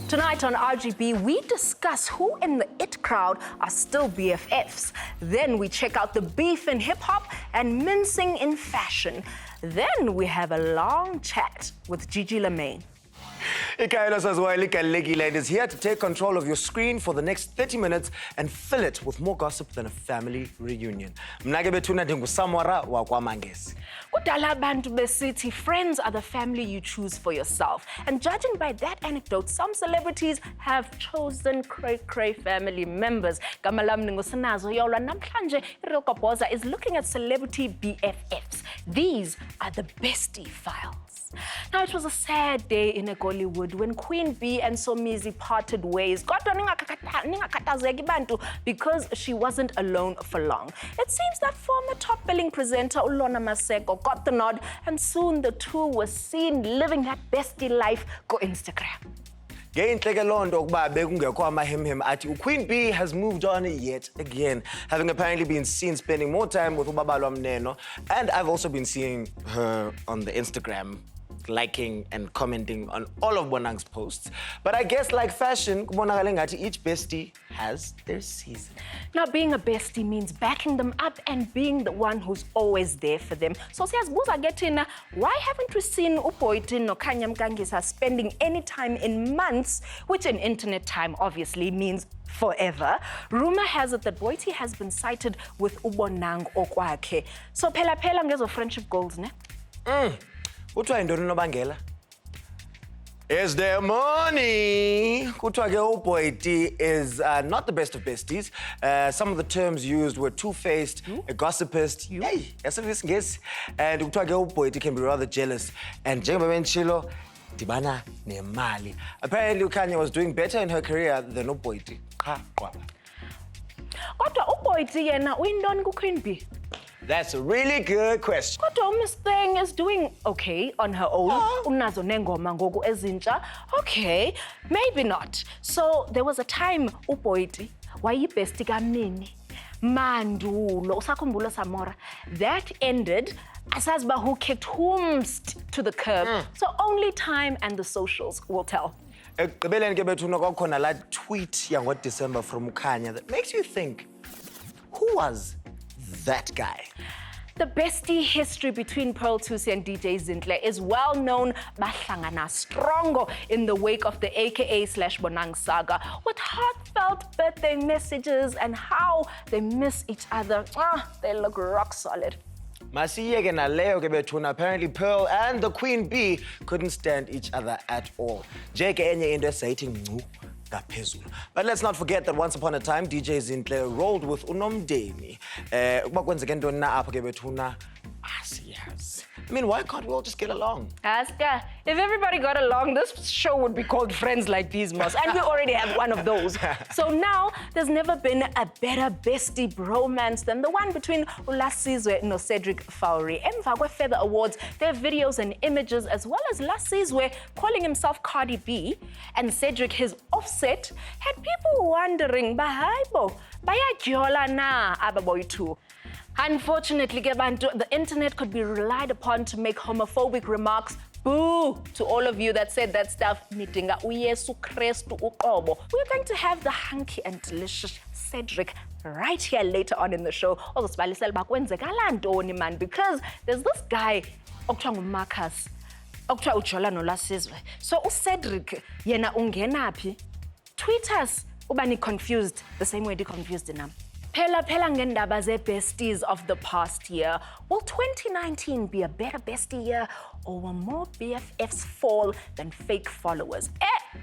Tonight on RGB, we discuss who in the IT crowd are still BFFs. Then we check out the beef in hip-hop and mincing in fashion. Then we have a long chat with Gigi Lamayne. Ikaelo Sazwaili is here to take control of your screen for the next 30 minutes and fill it with more gossip than a family reunion. Mnake bethuna ndingusamora wakwamangesi. Kudala abantu besithi, friends are the family you choose for yourself. And judging by that anecdote, some celebrities have chosen cray-cray family members. Gamalam Ningosanazo Yola namhlanje Goboza is looking at celebrity BFFs. These are the bestie files. Now, it was a sad day in Hollywood when Queen Bee and Somizi parted ways. Because she wasn't alone for long. It seems that former top-billing presenter Ulona Maseko got the nod, and soon the two were seen living that bestie life go Instagram. Queen Bee has moved on yet again, having apparently been seen spending more time with Ubabalo Mneno, and I've also been seeing her on the Instagram, liking and commenting on all of Bonang's posts. But I guess like fashion, each bestie has their season. Now, being a bestie means backing them up and being the one who's always there for them. So says Buza Getina, why haven't we seen Upoitin or Kanyam Gangisa spending any time in months, which in internet time obviously means forever? Rumor has it that Boiti has been sighted with Ubonang Okwake. So pela ngezo friendship goals, ne? Is there money? Boiti is not the best of besties. Some of the terms used were two-faced, a gossipist. Hey, yes. And Boiti can be rather jealous. And Chilo, Dibana Nemali. Apparently, Kanya was doing better in her career than Boiti. Queen Bee. That's a really good question. Miss Thing is doing okay on her own. Unazo nengoma ngoku ezintsha. Okay, maybe not. So there was a time uBoiti wayibesti kamnini. Mandulo usakhumbula Samora. That ended asaziba who kicked whomst to the curb. So only time and the socials will tell. Ekugqibeleni ke bethuna kwakhona la tweet yango-December from Kanya that makes you think, who was that guy? The bestie history between Pearl Thusi and DJ Zinhle is well known. Bahlangana strongo in the wake of the AKA/Bonang saga, with heartfelt birthday messages and how they miss each other. They look rock solid. Masiyeke naleyo ke bethuna, apparently Pearl and the Queen Bee couldn't stand each other at all. Jake enye into esayithi ngcu ngaphezulu. But let's not forget that once upon a time, DJ Zinhle rolled with uNomdeni. Ukuba kwenzeke ntoni na apha ke bethuna, asiyazi. I mean, why can't we all just get along? Aska, if everybody got along, this show would be called Friends Like These, Moss. And we already have one of those. So now, there's never been a better bestie bromance than the one between Lamayne Cedric Fourie. Emva Feather Awards, their videos and images, as well as Lamayne calling himself Cardi B and Cedric his offset, had people wondering, bahaibo, bayadyola na ababoy too. Unfortunately, the internet could be relied upon to make homophobic remarks. Boo to all of you that said that stuff. We're going to have the hunky and delicious Cedric right here later on in the show. Because there's this guy, Marcus, so Cedric, yena ungenapi. Tweet us, ubani confused the same way they confused them. Pela ngendaba ze besties of the past year. Will 2019 be a better bestie year, or will more BFFs fall than fake followers?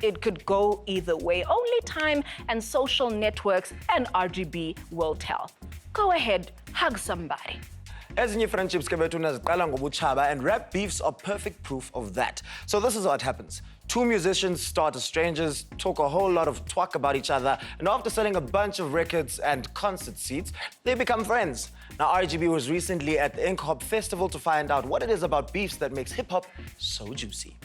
It could go either way. Only time and social networks and RGB will tell. Go ahead, hug somebody. Ezinye friendships ke bethuna ziqala ngobuchaba, and rap beefs are perfect proof of that. So this is what happens. Two musicians start as strangers, talk a whole lot of twak about each other, and after selling a bunch of records and concert seats, they become friends. Now, RGB was recently at the Ink Hop Festival to find out what it is about beefs that makes hip-hop so juicy.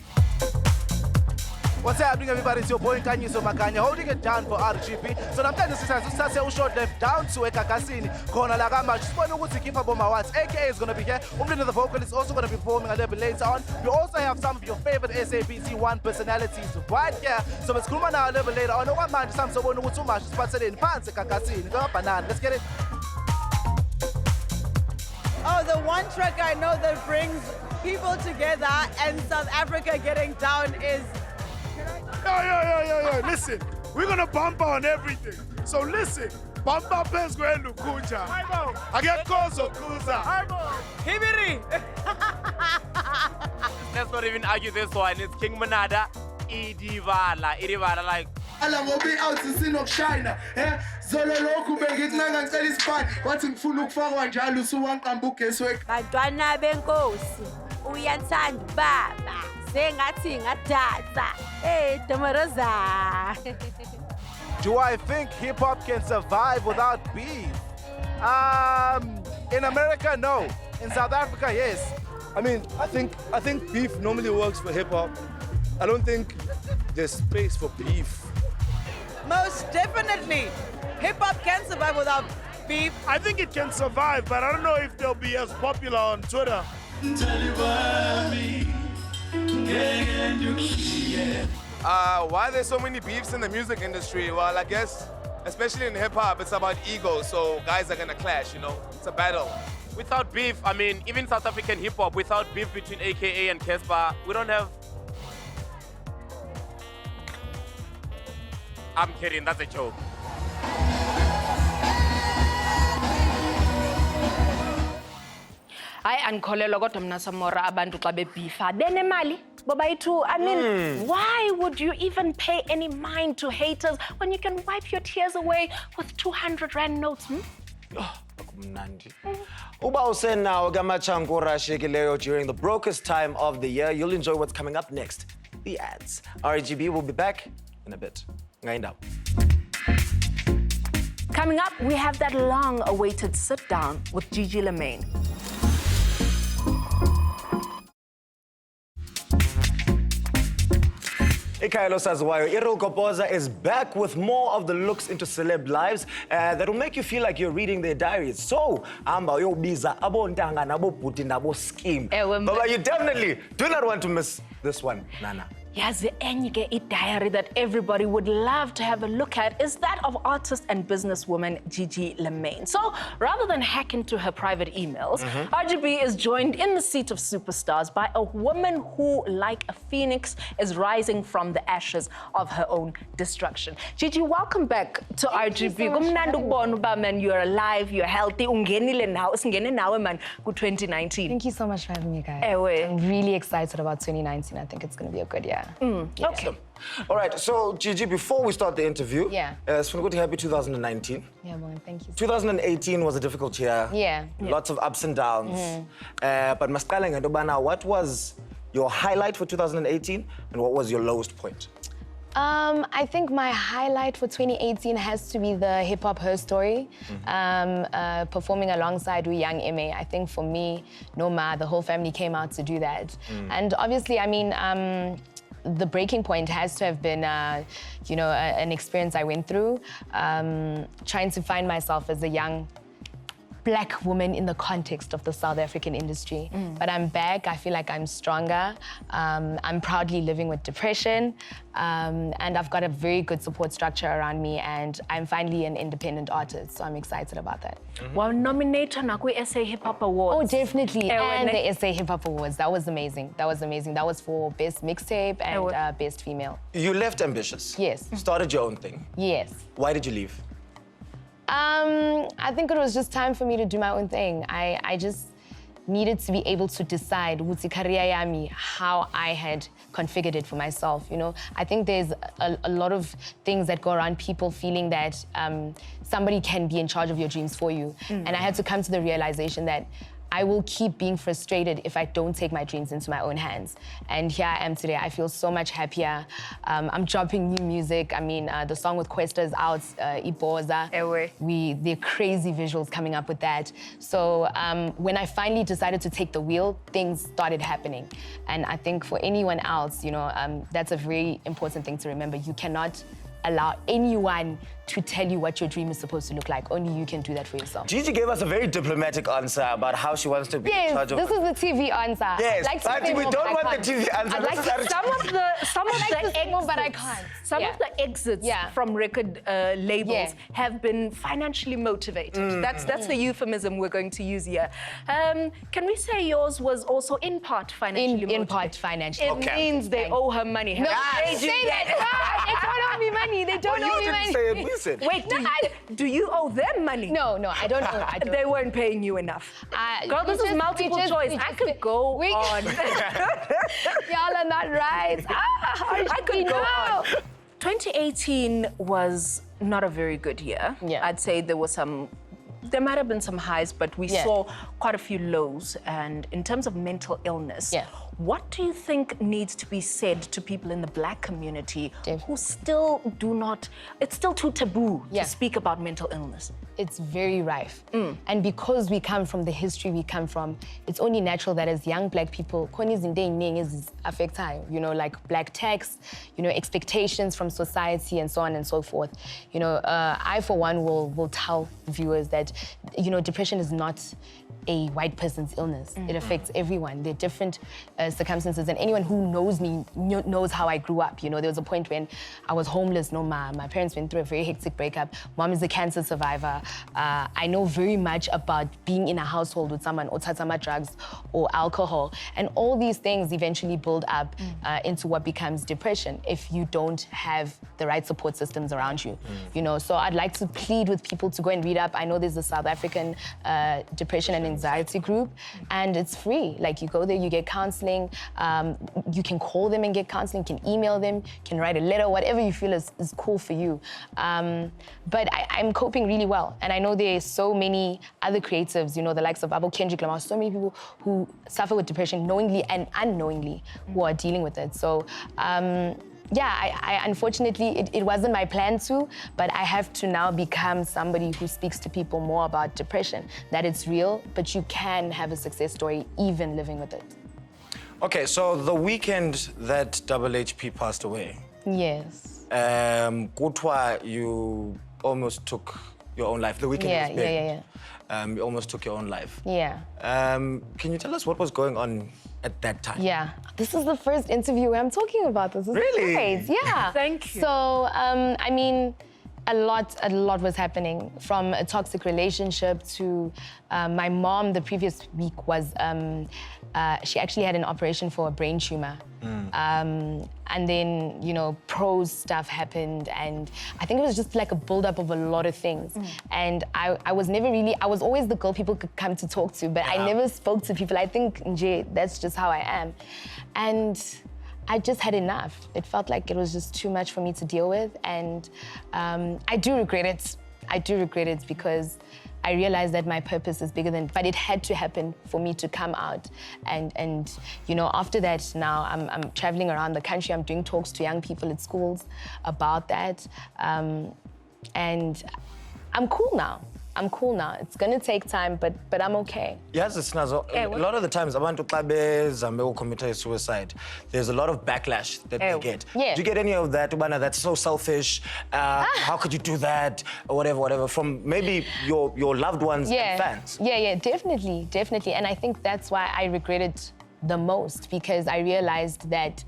What's happening, everybody? It's your boy Kanyiso Makanya holding it down for RGB. So namhlanje sithathe u-short left down to eGagasini khona la kamanje sibone ukuthi Keep Up On My Watts aka is going to be here. Umlindi the vocal is also going to be performing a little bit later on. We also have some of your favorite SABC1 personalities right here. So let's come on now a little bit later on. Okwamanje samsobona ukuthi uMashi siphatheleni phansi eGagasini. Banana. Let's get it. Oh, the one track I know that brings people together and South Africa getting down is... Yo. Listen, we're going to bump on everything. So listen, bump up is going to Kucha. I get calls of Kuza. Hibiri! Let's not even argue this one. It's King Manada, Idivala, like... Ala ngobe out sinokushayina zolo lokhu bengikunanga ngicela isipani wathi ngifuna ukufakwa njalo usuwanqamba ugeswe Bantwana benkosi uyathanda baba sengathi ngadada Domoroza. Do I think hip-hop can survive without beef? In America, no. In South Africa, yes. I mean, I think beef normally works for hip-hop. I don't think there's space for beef. Most definitely. Hip-hop can survive without beef. I think it can survive, but I don't know if they'll be as popular on Twitter. Why are there so many beefs in the music industry? Well, I guess, especially in hip-hop, it's about ego, so guys are gonna clash, you know? It's a battle. Without beef, I mean, even South African hip-hop, without beef between AKA and Casper, we don't have... I'm kidding, that's a joke. I ankholelwa kodwa mina Samora abantu xa bebhifa benemali bobayithu. I mean, why would you even pay any mind to haters when you can wipe your tears away with 200 rand notes? Akumnandi. Uba usenawo kamachankura ashiyekileyo during the brokest time of the year, you'll enjoy what's coming up next. The ads. RGB will be back in a bit. Ngaindawo. Coming up, we have that long-awaited sit-down with Gigi Lamayne. Ikayalo Saziwayo, Goboza is back with more of the looks into celeb lives that will make you feel like you're reading their diaries. So, amba uyobiza abo ntanga nabo bhuti nabo scheme. But you definitely do not want to miss this one, Nana. Yazi enye ke diary that everybody would love to have a look at is that of artist and businesswoman Gigi Lamayne. So rather than hack into her private emails, RGB is joined in the seat of superstars by a woman who, like a phoenix, is rising from the ashes of her own destruction. Gigi, welcome back to RGB. Kumnandi ukubona uba man, you're alive, you're healthy. Ungenile now, singene nawe man ku 2019. Thank you so much for having me, guys. Ewe. I'm really excited about 2019. I think it's going to be a good year. Okay. All right, so Gigi, before we start the interview, it's good to happy 2019. Yeah, well, thank you. 2018 was a difficult year. Yeah. Lots of ups and downs. But Masqala Ngandobana, what was your highlight for 2018 and what was your lowest point? I think my highlight for 2018 has to be the Hip Hop Her Story, performing alongside Young M.A. I think for me, Noma, the whole family came out to do that. And obviously, I mean, the breaking point has to have been, you know, an experience I went through, trying to find myself as a young Black woman in the context of the South African industry. But I'm back, I feel like I'm stronger. I'm proudly living with depression, and I've got a very good support structure around me, and I'm finally an independent artist, so I'm excited about that. Well, nominated na ku SA Hip Hop Awards. Oh, definitely, and the SA Hip Hop Awards, that was amazing. That was amazing. That was for Best Mixtape and Best Female. You left ambitious. Yes. Started your own thing. Yes. Why did you leave? I think it was just time for me to do my own thing. I just needed to be able to decide how I had configured it for myself, you know. I think there's a lot of things that go around people feeling that somebody can be in charge of your dreams for you. And I had to come to the realization that I will keep being frustrated if I don't take my dreams into my own hands. And here I am today. I feel so much happier. I'm dropping new music. I mean, the song with Questa is out, Goboza. They're crazy visuals coming up with that. So when I finally decided to take the wheel, things started happening. And I think for anyone else, you know, that's a very important thing to remember. You cannot allow anyone to tell you what your dream is supposed to look like. Only you can do that for yourself. Gigi gave us a very diplomatic answer about how she wants to be in charge of... Yes, this is the TV answer. Yes, I'd like to but we don't want the TV answer. I'd like to Some of the exits, but I can't. Some of the exits from record labels have been financially motivated. That's the euphemism we're going to use here. Can we say yours was also in part financially motivated? In part financially. It means they owe her money. No, say that. They don't owe me money. They don't owe me money. You didn't say it, we said. Wait, do you owe them money? No, I don't owe. They weren't paying you enough. Girl, this is multiple choice. I could go on. Y'all are not right. I could go on. 2018 was not a very good year. Yeah. I'd say there might have been some highs, but we saw quite a few lows. And in terms of mental illness, what do you think needs to be said to people in the Black community who still do not, it's still too taboo to speak about mental illness? It's very rife. And because we come from the history we come from, it's only natural that as young Black people, is affect, you know, like Black text, you know, expectations from society and so on and so forth. You know, I for one will tell viewers that, you know, depression is not a white person's illness. It affects everyone. There are different circumstances, and anyone who knows me knows how I grew up. You know, there was a point when I was homeless, my parents went through a very hectic breakup. Mom is a cancer survivor. I know very much about being in a household with someone or tatsama drugs or alcohol, and all these things eventually build up into what becomes depression if you don't have the right support systems around you. You know, so I'd like to plead with people to go and read up. I know there's a South African depression and anxiety group, and it's free. Like, you go there, you get counseling. You can call them and get counseling. You can email them. You can write a letter. Whatever you feel is cool for you. But I'm coping really well, and I know there's so many other creatives. You know, the likes of Kendrick Lamar. So many people who suffer with depression knowingly and unknowingly who are dealing with it. So. I unfortunately, it wasn't my plan to, but I have to now become somebody who speaks to people more about depression, that it's real, but you can have a success story even living with it. Okay, so the weekend that Double HP passed away. Yes. Kutwa, you almost took your own life. The weekend was big. You almost took your own life. Yeah. Can you tell us what was going on at that time? Yeah. This is the first interview where I'm talking about this. This really? Is great. Yeah. Thank you. So, I mean, a lot was happening, from a toxic relationship to my mom the previous week was, she actually had an operation for a brain tumor. And then, you know, prose stuff happened, and I think it was just like a build-up of a lot of things. And I was never really, I was always the girl people could come to talk to, but I never spoke to people. I think, that's just how I am. And I just had enough. It felt like it was just too much for me to deal with, and I do regret it. I do regret it because I realized that my purpose is bigger than, but it had to happen for me to come out. And you know, after that, now I'm traveling around the country. I'm doing talks to young people at schools about that. And I'm cool now. I'm cool now. It's gonna take time, but I'm okay. Yes, it's not. A lot of the times, abantu xa commit suicide, there's a lot of backlash that they get. Yeah. Do you get any of that? Ubana, that's so selfish. How could you do that? Or whatever. From maybe your loved ones and fans. Yeah, definitely. And I think that's why I regret it the most, because I realized that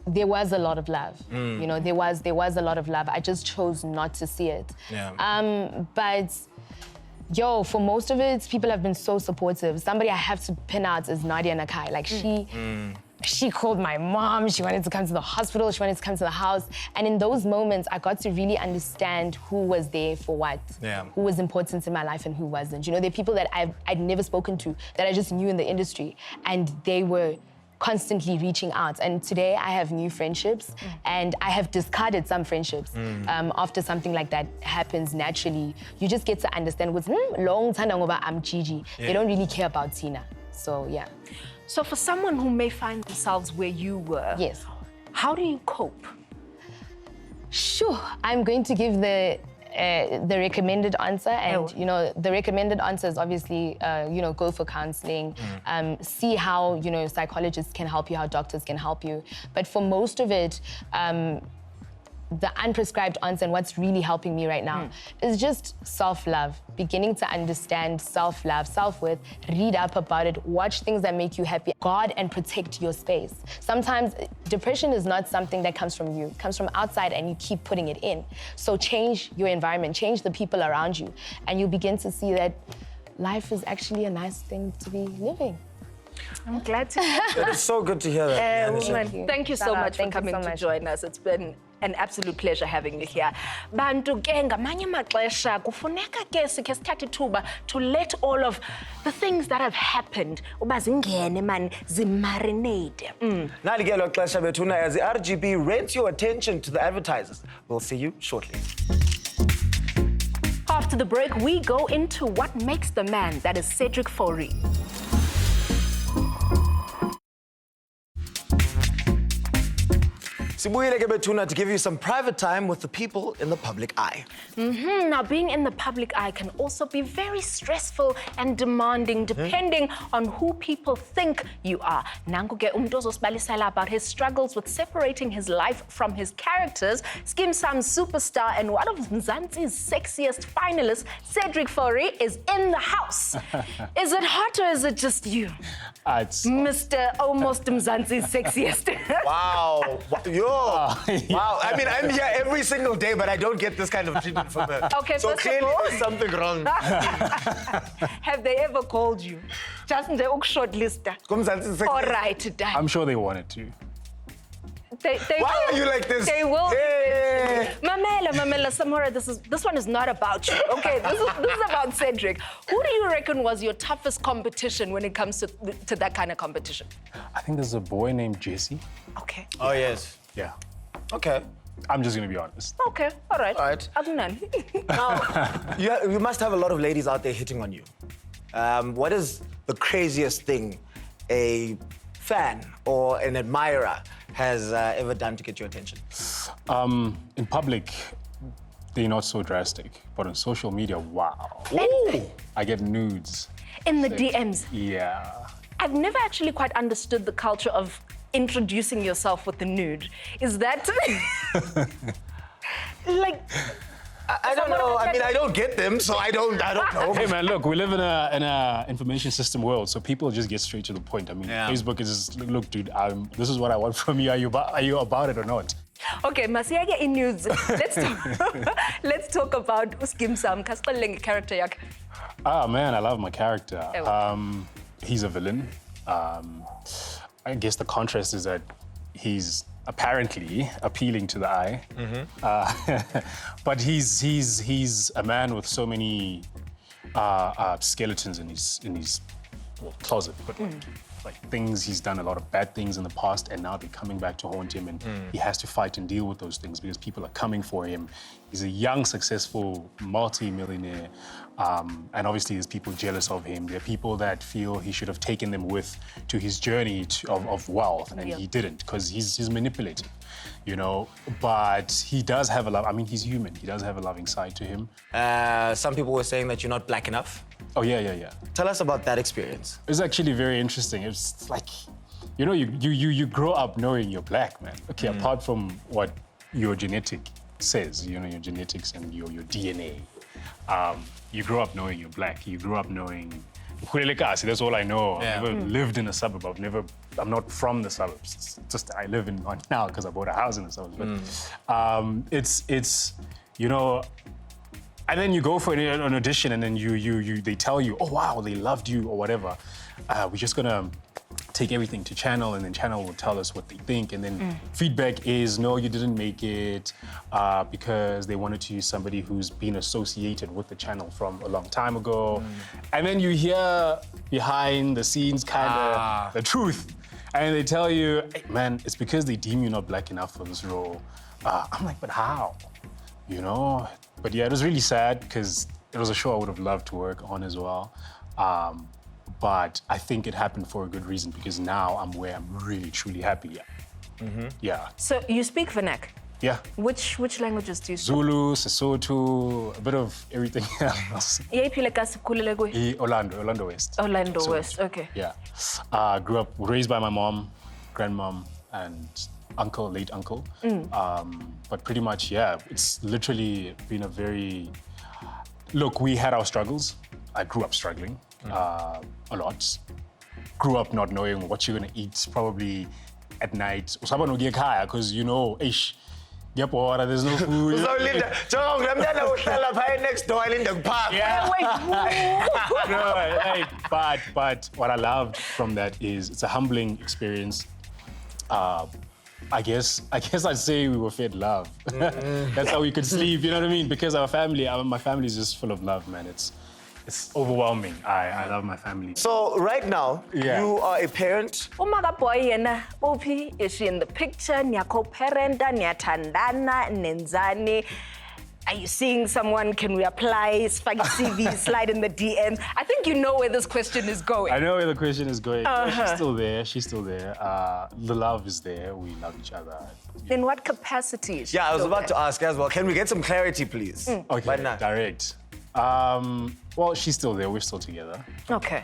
there was a lot of love. You know, there was a lot of love. I just chose not to see it. Yeah. But for most of it, people have been so supportive. Somebody I have to pin out is Nadia Nakai. Like, she called my mom. She wanted to come to the hospital. She wanted to come to the house. And in those moments, I got to really understand who was there for what. Yeah. Who was important in my life and who wasn't. You know, there are people that I'd never spoken to that I just knew in the industry, and they were constantly reaching out. And today I have new friendships and I have discarded some friendships. After something like that happens naturally, you just get to understand what's long time ago I'm Gigi. They don't really care about Tina. So yeah. So for someone who may find themselves where you were, Yes. how do you cope? Sure, I'm going to give the recommended answer, and you know the recommended answer is obviously you know, go for counseling, see how, you know, psychologists can help you, how doctors can help you. But for most of it, the unprescribed answer and what's really helping me right now is just self-love, beginning to understand self-love, self-worth, read up about it, watch things that make you happy, guard and protect your space. Sometimes depression is not something that comes from you, it comes from outside and you keep putting it in. So change your environment, change the people around you, and you begin to see that life is actually a nice thing to be living. I'm glad to hear that. It's so good to hear that. Woman, thank you so much for coming to join us. It's been an absolute pleasure having you here. Bantu ke ngamanye amaxesha kufuneka ke sikhe sithathe ithuba to let all of the things that have happened uba zingene man zimarinate. Nali ke lo xesha bethuna as the RGB rents your attention to the advertisers. We'll see you shortly. After the break, we go into what makes the man that is Cedric Fourie. Sibuyile ke bethuna to give you some private time with the people in the public eye. Now, being in the public eye can also be very stressful and demanding, depending on who people think you are. Nangu ke umntu ozosibalisela about his struggles with separating his life from his characters. Skim Sam's superstar and one of Mzansi's sexiest finalists, Cedric Fourie, is in the house. Is it hot or is it just you? It's Mr. Almost Mzansi's sexiest. Wow. Wow. I mean, I'm here every single day, but I don't get this kind of treatment from her. Okay, so first of clearly all- there's something wrong. Have they ever called you? Just nje ukushortlista. Kumzansi is All sexy. right, today. I'm sure they wanted to. They Why will. are you like this? They will. Hey. Mamela, Samora, this one is not about you. Okay, this is about Cedric. Who do you reckon was your toughest competition when it comes to that kind of competition? I think there's a boy named Jesse. Okay. Oh, yes. Yeah. Okay. I'm just gonna be honest. Okay, all right. All right. Adnan. Now, you must have a lot of ladies out there hitting on you. What is the craziest thing a fan or an admirer has ever done to get your attention? In public, they're not so drastic, but on social media, wow. Ooh. I get nudes. In the DMs. Yeah. I've never actually quite understood the culture of introducing yourself with the nude. Is that like? I don't know. I mean, I don't get them, so I don't know. Hey man, look, we live in a information system world, so people just get straight to the point. I mean, Yeah. Facebook is just, look, dude, this is what I want from you. Are you about it or not? Okay, Masiage in news. Let's talk about Skim Sam. Kasqaleng character yak. Ah man, I love my character. Oh. He's a villain. I guess the contrast is that he's apparently appealing to the eye, but he's a man with so many skeletons in his closet, but like things he's done a lot of bad things in the past, and now they're coming back to haunt him, and he has to fight and deal with those things because people are coming for him. He's a young, successful multi-millionaire, and obviously there's people jealous of him. There are people that feel he should have taken them with to his journey of wealth, and he didn't because he's manipulative, you know. But he does have a love. I mean, he's human. He does have a loving side to him. Some people were saying that you're not black enough. Oh yeah. Tell us about that experience. It's actually very interesting. It's like, you know, you grow up knowing you're black, man. Okay, apart from what your genetic says, you know, your genetics and your DNA. You grow up knowing you're black. You grow up knowing, that's all I know. Yeah. I've never lived in a suburb. I'm not from the suburbs. It's just I live in one now because I bought a house in the suburbs. But it's you know. And then you go for an audition, and then they tell you, oh wow, they loved you or whatever. We're just gonna take everything to Channel, and then Channel will tell us what they think. And then feedback is, no, you didn't make it because they wanted to use somebody who's been associated with the channel from a long time ago. And then you hear behind the scenes kind of the truth. And they tell you, hey, man, it's because they deem you not black enough for this role. I'm like, but how? You know? But yeah, it was really sad because it was a show I would have loved to work on as well. But I think it happened for a good reason because now I'm where I'm really, truly happy. Yeah. So you speak Vernac? Yeah. Which languages do you speak? Zulu, Sesotho, a bit of everything else. Orlando West. Orlando So, West, okay. Yeah. Grew up, raised by my mom, grandmom, and uncle, late uncle. But pretty much, yeah, it's literally been a very... Look, we had our struggles. I grew up struggling a lot. Grew up not knowing what you're gonna eat, probably at night. Because you know, there's no food. Next door, Yeah. No, but what I loved from that is it's a humbling experience. I guess I'd say we were fed love. That's how we could sleep, you know what I mean? Because our family, my family is just full of love, man. It's overwhelming. I love my family. So right now, Yeah. you are a parent. Umaga boy yena, Opie, is she in the picture? Nyako parenta, nyatandana, nenzani. Are you seeing someone? Can we apply? Spaghetti CV, slide in the DMs. I think you know where this question is going. I know where the question is going. She's still there. She's still there. The love is there. We love each other. In what capacity is she Yeah, I was still about there? to ask as well. Can we get some clarity, please? Okay, Right now. direct. Well, she's still there. We're still together. Okay.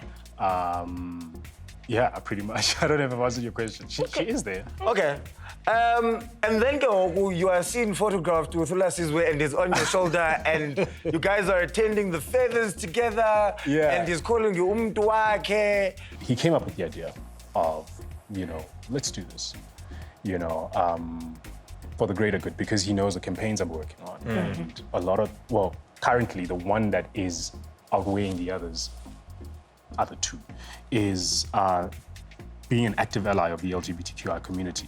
Yeah, pretty much. I don't know if I've answered your question. She is there. Okay. And then you are seen photographed with Ulasizwe and he's on your shoulder and you guys are attending the feathers together. Yeah. And he's calling you umntu wakhe. He came up with the idea of, let's do this, for the greater good, because he knows the campaigns I'm working on. And a lot of, currently the one that is outweighing the other two, is being an active ally of the LGBTQI community,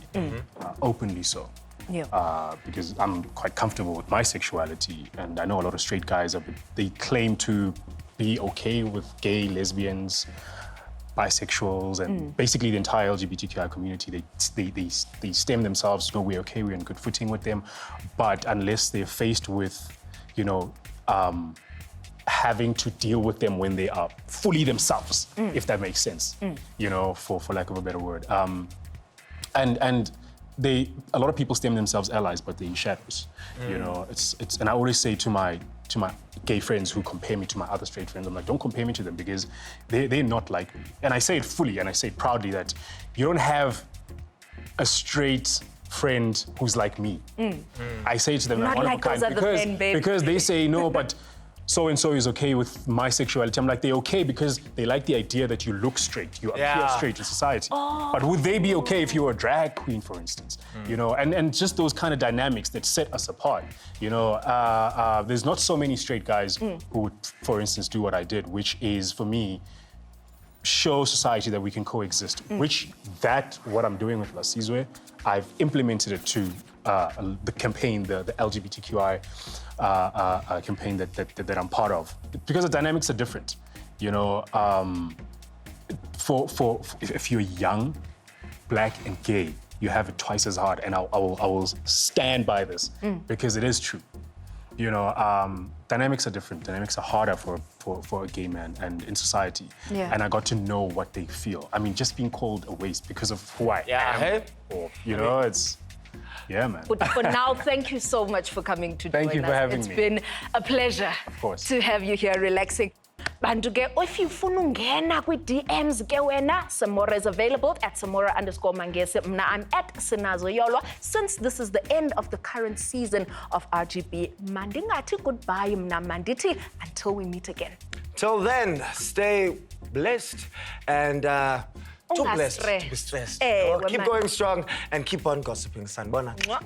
openly so. Yeah. Because I'm quite comfortable with my sexuality, and I know a lot of straight guys, they claim to be okay with gay, lesbians, bisexuals, and basically the entire LGBTQI community. They stem themselves to go, we're okay, we're in good footing with them, but unless they're faced with, having to deal with them when they are fully themselves, if that makes sense, for lack of a better word. And a lot of people stem themselves allies, but they're in shadows. And I always say to my gay friends who compare me to my other straight friends, I'm like, don't compare me to them because they're not like me. And I say it fully and I say it proudly that you don't have a straight friend who's like me. I say to them, Not one of a like those kind, other men, babe. because they say no, but so-and-so is okay with my sexuality. I'm like, they're okay because they like the idea that you look straight, you appear straight in society. But would they be okay if you were a drag queen, for instance? And just those kind of dynamics that set us apart. There's not so many straight guys who would, for instance, do what I did, which is, for me, show society that we can coexist, what I'm doing with Lasizwe, I've implemented it to the campaign, the LGBTQI campaign that I'm part of, because the dynamics are different. If you're young, black and gay, you have it twice as hard, and I will stand by this because it is true. Dynamics are different. Dynamics are harder for a gay man and in society. Yeah. And I got to know what they feel. I mean, just being called a waste because of who I am. Or, it's... Yeah, man. But for now, thank you so much for coming to Thank join you us. for having It's me. been a pleasure course. to have you here relaxing. Bantu-ke, if you ungena kwi-DMs ke wena, Samora is available at Samora_Mangese. Mna, I'm at Sinazo Yolwa. Since this is the end of the current season of RGB, mandingati goodbye mna manditi until we meet again. Till then, stay blessed and too blessed to be stressed. Eh, Keep woman. going strong and keep on gossiping, Sanbona. Mwah.